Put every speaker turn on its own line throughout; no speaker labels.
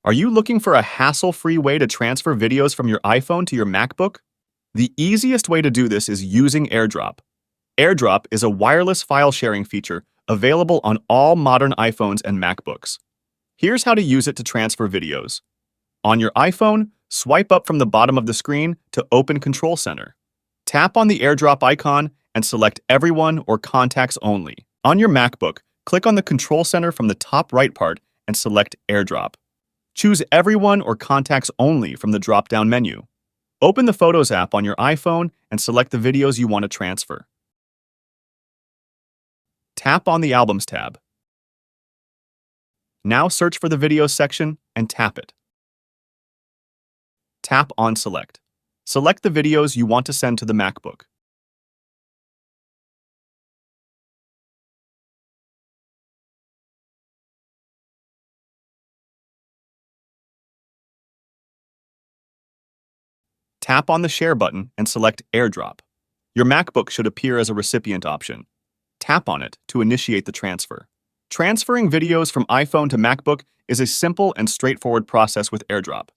Are you looking for a hassle-free way to transfer videos from your iPhone to your MacBook? The easiest way to do this is using AirDrop. AirDrop is a wireless file sharing feature available on all modern iPhones and MacBooks. Here's how to use it to transfer videos. On your iPhone, swipe up from the bottom of the screen to open Control Center. Tap on the AirDrop icon and select Everyone or Contacts Only. On your MacBook, click on the Control Center from the top right part and select AirDrop. Choose Everyone or Contacts Only from the drop-down menu. Open the Photos app on your iPhone and select the videos you want to transfer. Tap on the Albums tab. Now search for the Videos section and tap it. Tap on Select. Select the videos you want to send to the MacBook. Tap on the Share button and select AirDrop. Your MacBook should appear as a recipient option. Tap on it to initiate the transfer. Transferring videos from iPhone to MacBook is a simple and straightforward process with AirDrop.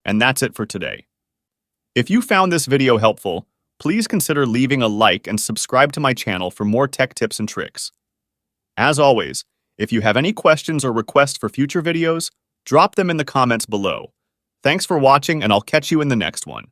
And that's it for today. If you found this video helpful, please consider leaving a like and subscribe to my channel for more tech tips and tricks. As always, if you have any questions or requests for future videos, drop them in the comments below. Thanks for watching, and I'll catch you in the next one.